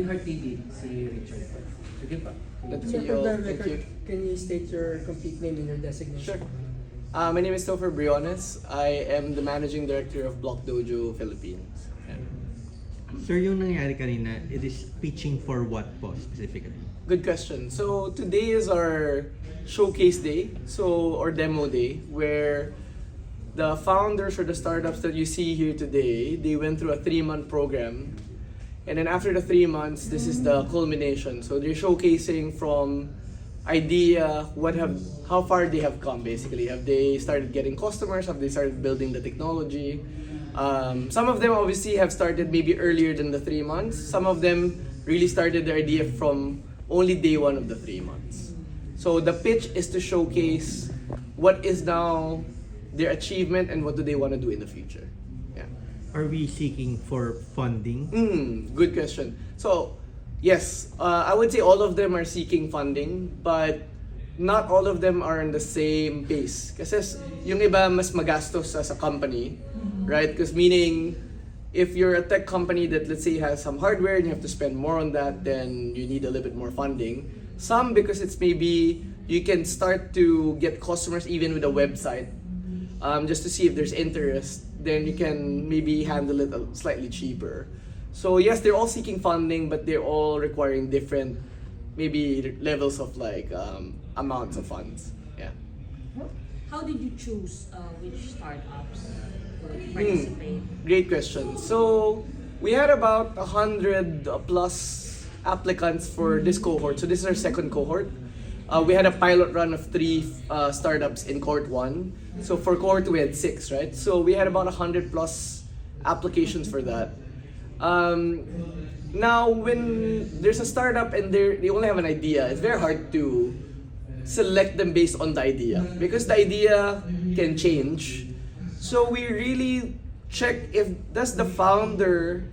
COHORT TV, si Richard. Sige pa. Let's Yeah, see. for the Thank you. record, can you state your complete name and your designation? Sure. My name is Toffer Briones. I am the managing director of Dojo, Philippines. Yeah. Sir, yung nangyari kanina, it is pitching for what po specifically? Good question. So today is our showcase day, or demo day, where the founders or the startups that you see here today, they went through a 3-month program. And then after the 3 months, this is the culmination. So they're showcasing from idea, how far they have come basically. Have they started getting customers? Have they started building the technology? Some of them obviously have started maybe earlier than the 3 months. Some of them really started their idea from only day 1 of the 3 months. So the pitch is to showcase what is now their achievement and what do they want to do in the future. Yeah. Are we seeking for funding? Good question. So, yes, I would say all of them are seeking funding, but not all of them are in the same pace. Kasi yung iba mas magastos as a company, right? Because meaning, if you're a tech company that let's say has some hardware and you have to spend more on that, then you need a little bit more funding. Some because it's maybe you can start to get customers even with a website, just to see if there's interest. Then you can maybe handle it slightly cheaper. So yes, they're all seeking funding, but they're all requiring different maybe levels of amounts of funds. Yeah. How did you choose which startups to participate? Great question. So we had about 100 plus applicants for this cohort. So this is our second cohort. We had a pilot run of 3 startups in cohort 1. So for cohort 2 we had 6, right? So we had about 100 plus applications for that. Now when there's a startup and they only have an idea, it's very hard to select them based on the idea because the idea can change. So we really check if does the founder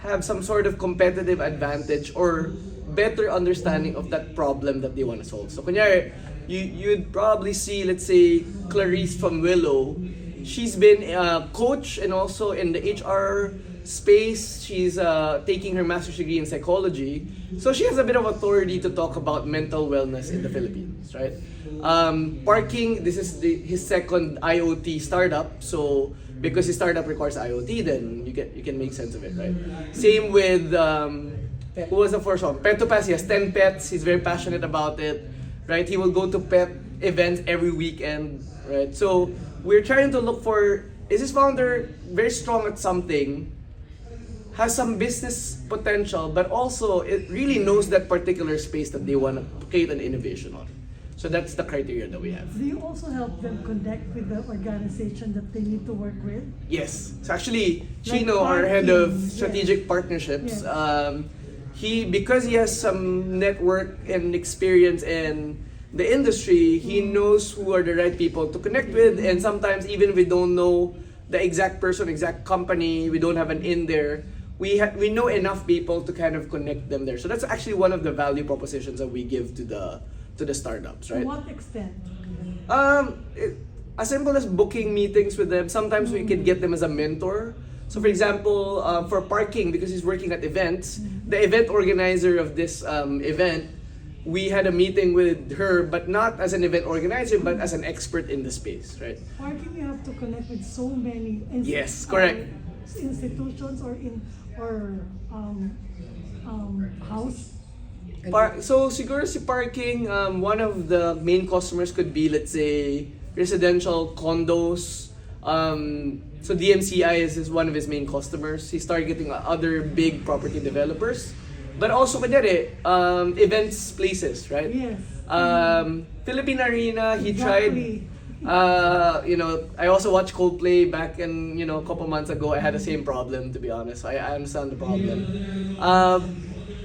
have some sort of competitive advantage or better understanding of that problem that they want to solve. So kunyari, you'd probably see, let's say, Clarice from Willow. She's been a coach and also in the HR space. She's taking her master's degree in psychology. So she has a bit of authority to talk about mental wellness in the Philippines, right? Parking, this is his second IoT startup. So because his startup requires IoT, then you can make sense of it, right? Same with who was the first one? Pet2Pass, he has 10 pets. He's very passionate about it, right? He will go to pet events every weekend, right? So we're trying to look for, is this founder very strong at something, has some business potential, but also it really knows that particular space that they want to create an innovation on. So that's the criteria that we have. Do you also help them connect with the organization that they need to work with? Yes. So actually, Like Chino, our head of parking, strategic partnerships, Yes. because he has some network and experience in the industry, he knows who are the right people to connect with, and sometimes even we don't know the exact person, exact company, we don't have an in there. We know enough people to kind of connect them there. So that's actually one of the value propositions that we give to the startups, right? To what extent? As simple as booking meetings with them. Sometimes we can get them as a mentor. So for example, for parking, because he's working at events, the event organizer of this event, we had a meeting with her, but not as an event organizer, but as an expert in the space, right? Parking, you have to connect with so many Yes, correct. institutions or house. So siguro si parking, one of the main customers could be, let's say, residential condos. So DMCI is one of his main customers. He's targeting other big property developers. But also, kunyari, events places, right? Yes. Philippine Arena, he Exactly. tried, I also watched Coldplay back in, a couple months ago. I had the same problem, to be honest. I understand the problem.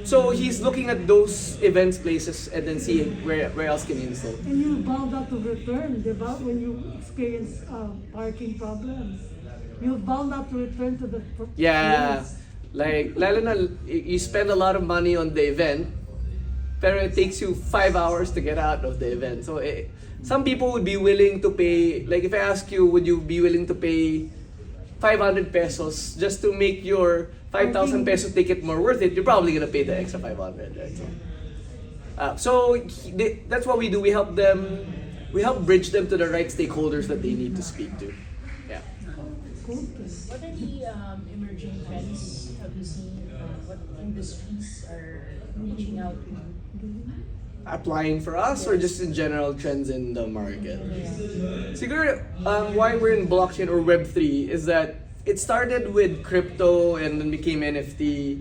So he's looking at those events places and then seeing where else can he install. And you bound out to return, diba? When you experience parking problems. You bound out to return to the Yeah, place. like lalo na you spend a lot of money on the event, pero it takes you 5 hours to get out of the event. So some people would be willing to pay, like if I ask you, would you be willing to pay 500 pesos just to make your 5,000 peso ticket more worth it, you're probably gonna pay the extra 500, right? That's what we do. We help them. We help bridge them to the right stakeholders that they need to speak to. Yeah. What are the emerging trends have you seen? What industries are reaching out to you? Applying for us or just in general trends in the market? Siguro, why we're in blockchain or Web3 is that it started with crypto and then became NFT.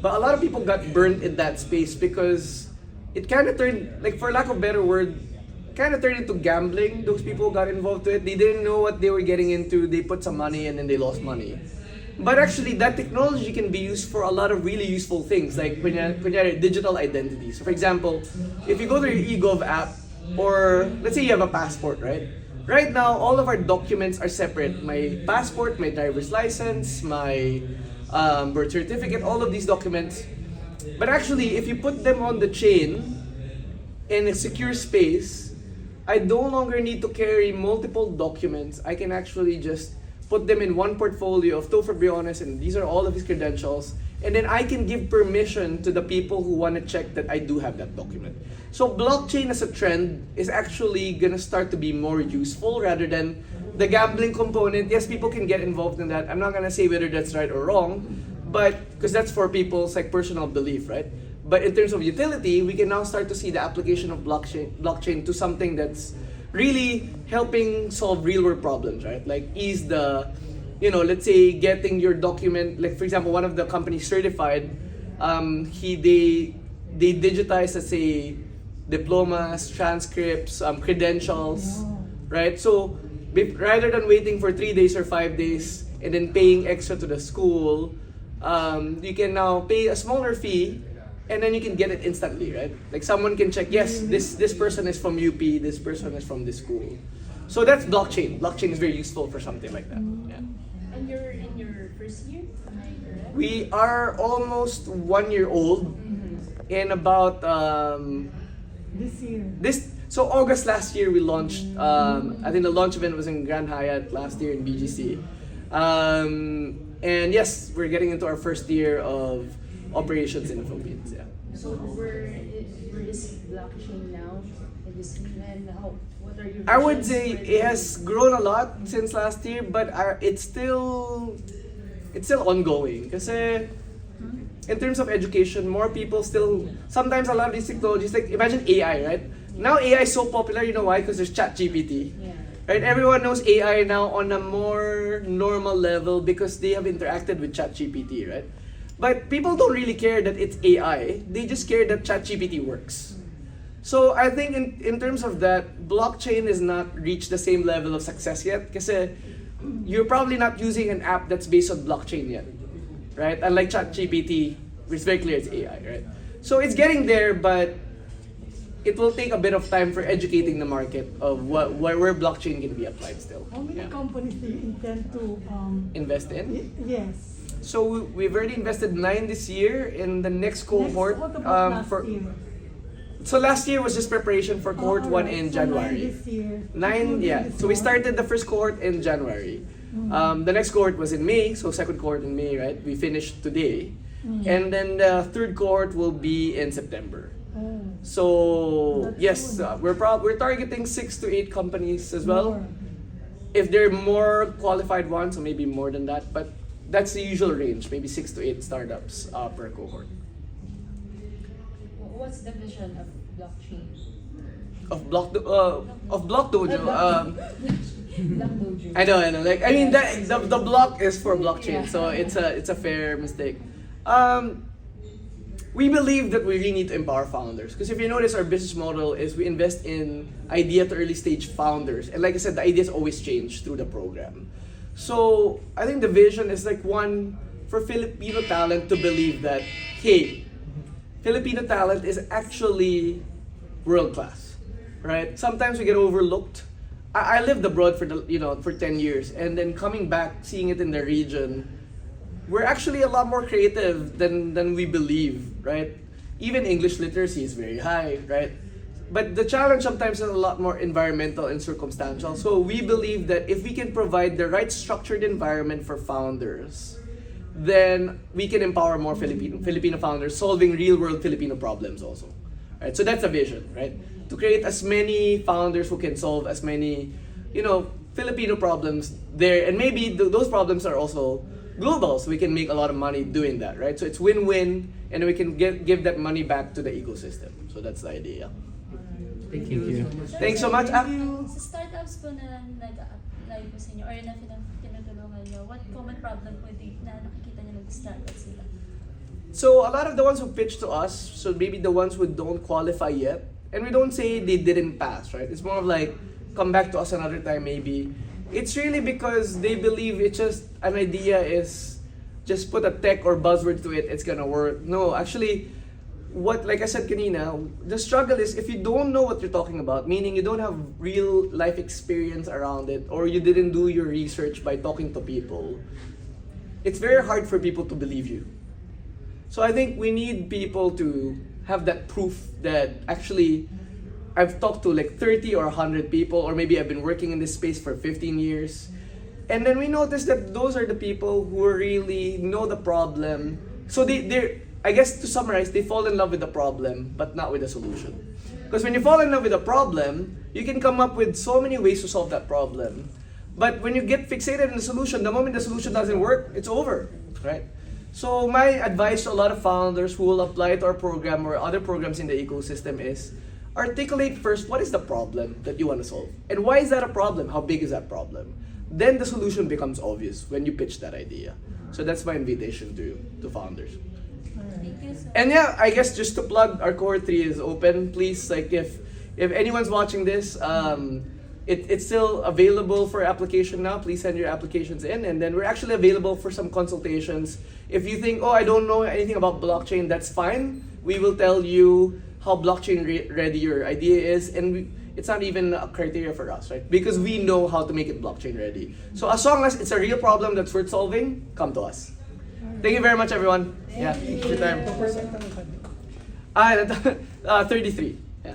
But a lot of people got burnt in that space because it kind of turned, like for lack of a better word, kind of turned into gambling. Those people got involved to it. They didn't know what they were getting into. They put some money and then they lost money. But actually, that technology can be used for a lot of really useful things, like kunyari, digital identity. So for example, if you go to your eGov app, or let's say you have a passport, right? Right now, all of our documents are separate. My passport, my driver's license, my birth certificate, all of these documents. But actually, if you put them on the chain in a secure space, I no longer need to carry multiple documents. I can actually just put them in one portfolio of Toffer Briones, and these are all of his credentials. And then I can give permission to the people who want to check that I do have that document. So blockchain as a trend is actually gonna start to be more useful rather than the gambling component. Yes, people can get involved in that. I'm not gonna say whether that's right or wrong, but because that's for people's like personal belief, right? But in terms of utility, we can now start to see the application of blockchain to something that's really helping solve real world problems, right? Like ease the, let's say getting your document, like for example, one of the companies certified, they digitize, let's say, diplomas, transcripts, credentials, right? So rather than waiting for 3 days or 5 days and then paying extra to the school, you can now pay a smaller fee and then you can get it instantly, right? Like someone can check, yes, this person is from UP, this person is from this school. So that's blockchain. Blockchain is very useful for something like that. Yeah. And you're in your first year, am I correct? We are almost 1 year old. In about This year. so August last year we launched. I think the launch event was in Grand Hyatt last year in BGC. And yes, we're getting into our first year of operations in the Philippines. Yeah. So where is blockchain now in this and what are your I would visions say for it has grown a lot since last year, but it's still ongoing. Kasi in terms of education, more people still, sometimes a lot of these technologies, like imagine AI, right? Now AI is so popular, you know why? Because there's ChatGPT. Yeah. Right? Everyone knows AI now on a more normal level because they have interacted with ChatGPT, right? But people don't really care that it's AI. They just care that ChatGPT works. So I think in terms of that, blockchain has not reached the same level of success yet kasi you're probably not using an app that's based on blockchain yet, right? Unlike ChatGPT, it's very clear it's AI, right? So it's getting there, but it will take a bit of time for educating the market of where blockchain can be applied still. How many Yeah. companies do you intend to Invest in? Yes. So we've already invested 9 this year in the next cohort. What about last for year? So last year was just preparation for cohort 1 in So 9 January. this year. 9, yeah. Including So we this started the first cohort in January. The next cohort was in May, so second cohort in May, right? We finished today. And then the third cohort will be in September. one. Oh. So That's yes, good. we're targeting 6 to 8 companies as well. More. If they're more qualified ones, so maybe more than that, but that's the usual range, maybe 6 to 8 startups per cohort. What's the vision of blockchain? Of Block Dojo. Block Dojo. I know. Like I mean, the block is for blockchain, Yeah. so it's a fair mistake. We believe that we really need to empower founders because if you notice, our business model is we invest in idea to early stage founders, and like I said, the ideas always change through the program. So I think the vision is like one for Filipino talent to believe that hey, Filipino talent is actually world class, right? Sometimes we get overlooked. I lived abroad for 10 years, and then coming back, seeing it in the region, we're actually a lot more creative than we believe, right? Even English literacy is very high, right? But the challenge sometimes is a lot more environmental and circumstantial. So we believe that if we can provide the right structured environment for founders, then we can empower more Filipino founders solving real-world Filipino problems also. Right? So that's a vision, right? To create as many founders who can solve as many, Filipino problems there, and maybe those problems are also global, so we can make a lot of money doing that, right? So it's win-win, and we can give that money back to the ecosystem. So that's the idea. Thank you so much. Thanks so much. Thank you. Sa startups po na nag-apply po sa inyo or na tinutulungan nyo, what common problem po na nakikita nyo nag-startup sila? So a lot of the ones who pitch to us, so maybe the ones who don't qualify yet, and we don't say they didn't pass, right? It's more of like, come back to us another time maybe. It's really because they believe it's just an idea is just put a tech or buzzword to it, it's gonna work. No, actually, like I said kanina, the struggle is if you don't know what you're talking about, meaning you don't have real life experience around it, or you didn't do your research by talking to people, it's very hard for people to believe you. So I think we need people to have that proof that actually I've talked to like 30 or 100 people, or maybe I've been working in this space for 15 years. And then we notice that those are the people who really know the problem. So they're, I guess to summarize, they fall in love with the problem, but not with the solution. Because when you fall in love with a problem, you can come up with so many ways to solve that problem. But when you get fixated in the solution, the moment the solution doesn't work, it's over, right? So my advice to a lot of founders who will apply to our program or other programs in the ecosystem is, articulate first what is the problem that you want to solve. And why is that a problem? How big is that problem? Then the solution becomes obvious when you pitch that idea. So that's my invitation to founders. Thank you so And yeah, I guess just to plug, our Cohort 3 is open. Please, like if anyone's watching this, it's still available for application now. Please send your applications in, and then we're actually available for some consultations. If you think, I don't know anything about blockchain, that's fine. We will tell you how blockchain ready your idea is, and it's not even a criteria for us, right? Because we know how to make it blockchain ready. So as long as it's a real problem that's worth solving, come to us. Thank you very much, everyone. Yeah, thanks for your time. 33. Yeah.